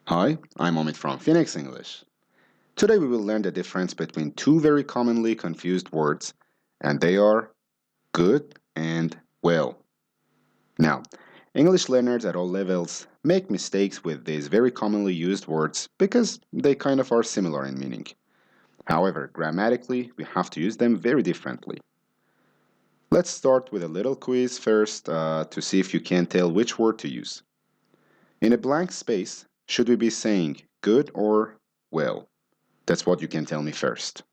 Hi, I'm Omid from Phoenix English. Today we will learn the difference between two very commonly confused words, and they are good and well. Now, English learners at all levels make mistakes with these very commonly used words because they kind of are similar in meaning. However, grammatically, we have to use them very differently. Let's start with a little quiz first to see if you can tell which word to use. In a blank space, should we be saying good or well? That's what you can tell me first.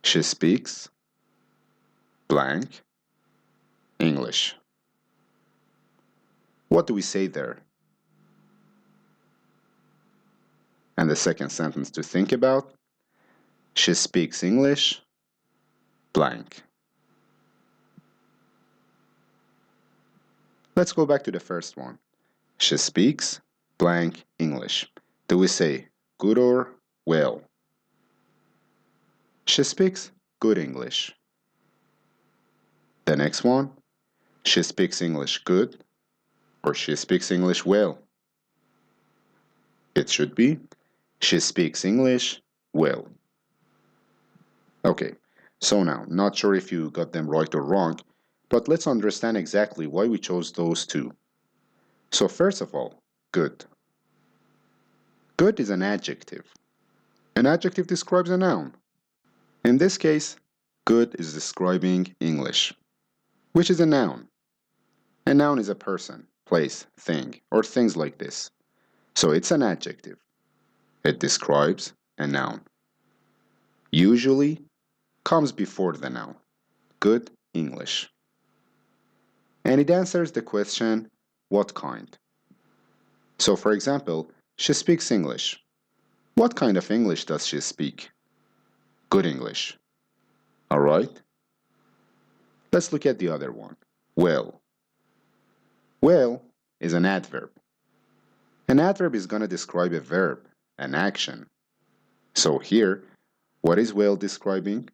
She speaks blank English. What do we say there? And the second sentence to think about. She speaks English blank. Let's go back to the first one. She speaks blank English. Do we say good or well? She speaks good English. The next one. She speaks English good or she speaks English well? It should be she speaks English well. Okay, so now, not sure if you got them right or wrong, but let's understand exactly why we chose those two. So first of all, good. Good is an adjective. An adjective describes a noun. In this case, good is describing English, which is a noun. A noun is a person, place, thing, or things like this. So it's an adjective. It describes a noun. Usually comes before the noun. Good English. And it answers the question, what kind? So, for example, she speaks English. What kind of English does she speak? Good English. Alright? Let's look at the other one. Well. Well is an adverb. An adverb is going to describe a verb, an action. So here, what is well describing?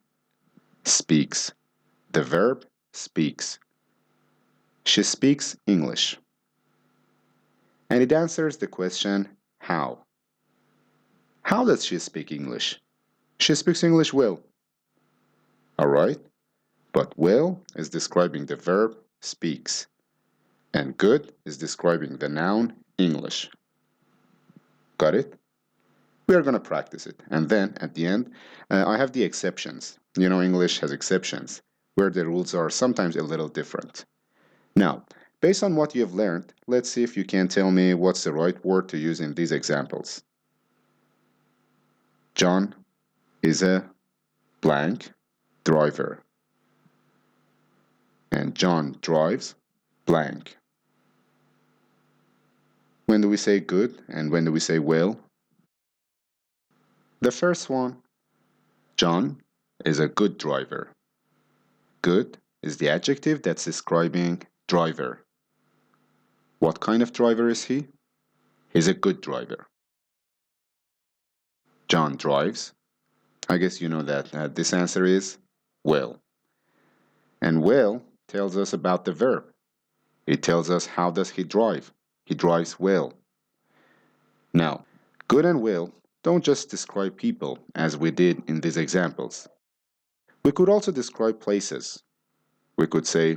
Speaks. The verb speaks. She speaks English. And it answers the question, how? How does she speak English? She speaks English well. Alright? But well is describing the verb speaks. And good is describing the noun English. Got it? We are going to practice it. And then at the end, I have the exceptions. You know, English has exceptions where the rules are sometimes a little different. Now, based on what you have learned, let's see if you can tell me what's the right word to use in these examples. John is a blank driver. And John drives blank. When do we say good and when do we say well? The first one, John is a good driver. Good is the adjective that's describing driver. What kind of driver is he? He's a good driver. John drives. I guess you know that this answer is well. And well tells us about the verb. It tells us how does he drive. He drives well. Now, good and well don't just describe people as we did in these examples. We could also describe places. We could say,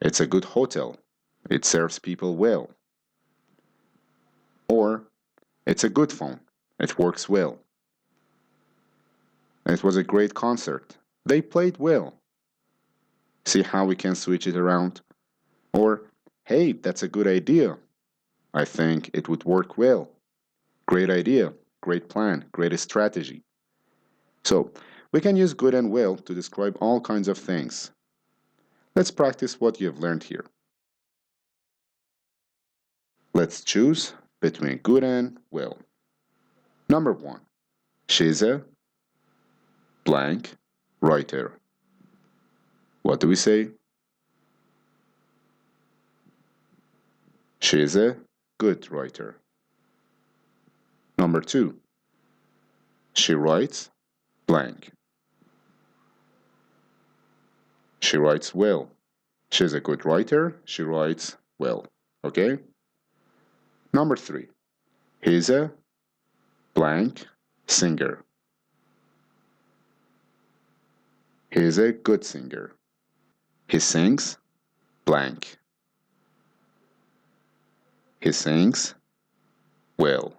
it's a good hotel. It serves people well. Or, it's a good phone. It works well. It was a great concert. They played well. See how we can switch it around? Or, hey, that's a good idea. I think it would work well. Great idea, great plan, great strategy. So, we can use good and well to describe all kinds of things. Let's practice what you have learned here. Let's choose between good and well. Number 1. She's a blank writer. What do we say? She is a good writer. Number 2. She writes blank. She writes well. She's a good writer. She writes well. Okay? Number 3. He's a blank singer. He's a good singer. He sings blank. He sings well.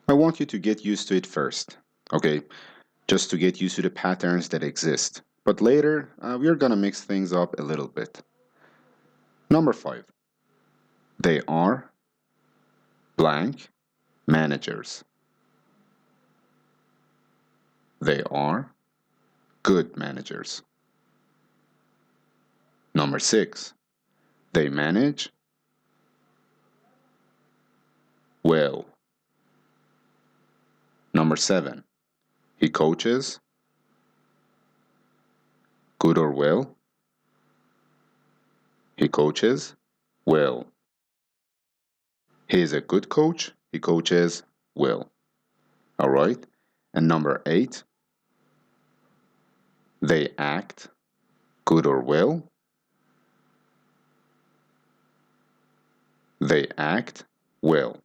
I want you to get used to it first, okay? Just to get used to the patterns that exist. But later, we're gonna mix things up a little bit. Number 5. They are blank managers. They are good managers. Number 6. They manage well. Number 7. He coaches good or well. He coaches well. He is a good coach. He coaches well. All right. And number 8. They act good or well. They act well.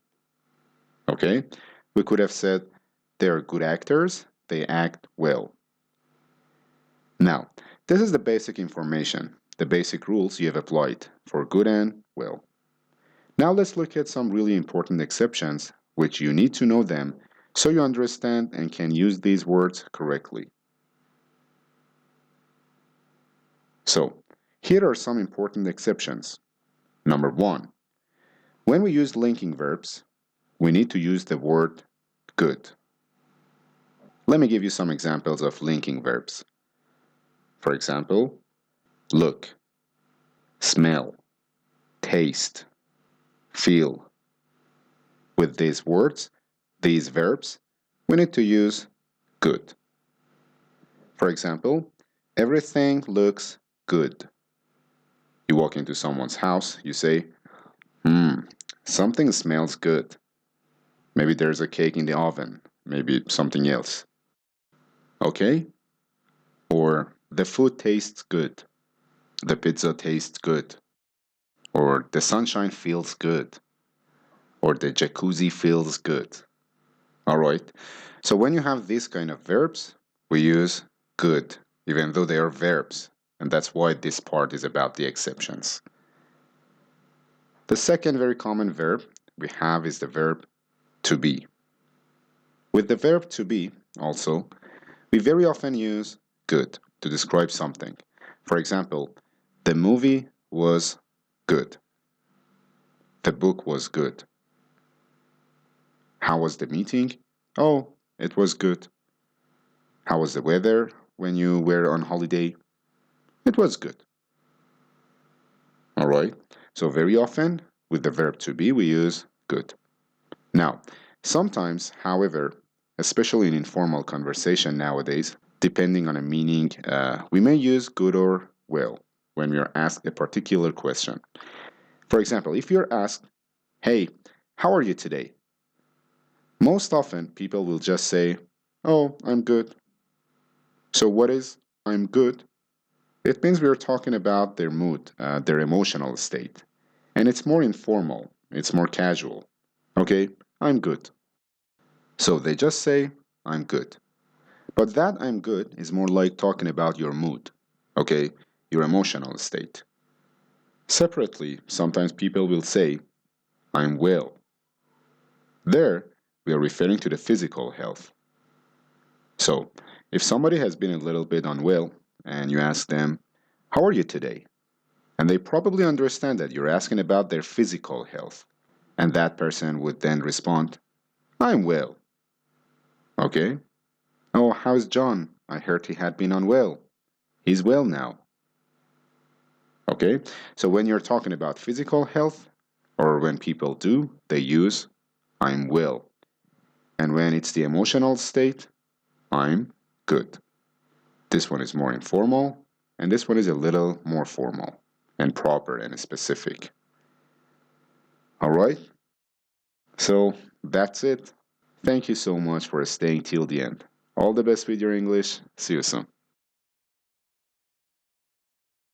Okay? We could have said they're good actors. They act well. Now, this is the basic information, the basic rules you have applied for good and well. Now let's look at some really important exceptions, which you need to know them so you understand and can use these words correctly. So, here are some important exceptions. Number 1, when we use linking verbs, we need to use the word good. Let me give you some examples of linking verbs. For example, look, smell, taste, feel. With these words, these verbs, we need to use good. For example, everything looks good. You walk into someone's house, you say, something smells good. Maybe there's a cake in the oven, maybe something else. Okay? Or the food tastes good. The pizza tastes good. Or the sunshine feels good. Or the jacuzzi feels good. Alright? So when you have these kind of verbs, we use good, even though they are verbs. And that's why this part is about the exceptions. The second very common verb we have is the verb to be. With the verb to be, also, we very often use good to describe something. For example, the movie was good. The book was good. How was the meeting? Oh, it was good. How was the weather when you were on holiday? It was good. Alright, so very often with the verb to be we use good. Now, sometimes, however, especially in informal conversation nowadays, depending on a meaning, we may use good or well when we are asked a particular question. For example, if you're asked, hey, how are you today? Most often, people will just say, oh, I'm good. So what is I'm good? It means we are talking about their mood, their emotional state. And it's more informal, it's more casual. Okay, I'm good. So they just say, I'm good. But that I'm good is more like talking about your mood, okay, your emotional state. Separately, sometimes people will say, I'm well. There, we are referring to the physical health. So, if somebody has been a little bit unwell and you ask them, how are you today? And they probably understand that you're asking about their physical health. And that person would then respond, I'm well. Okay? Oh, how's John? I heard he had been unwell. He's well now. Okay? So when you're talking about physical health, or when people do, they use I'm well. And when it's the emotional state, I'm good. This one is more informal, and this one is a little more formal and proper and specific. Alright? So that's it. Thank you so much for staying till the end. All the best with your English. See you soon.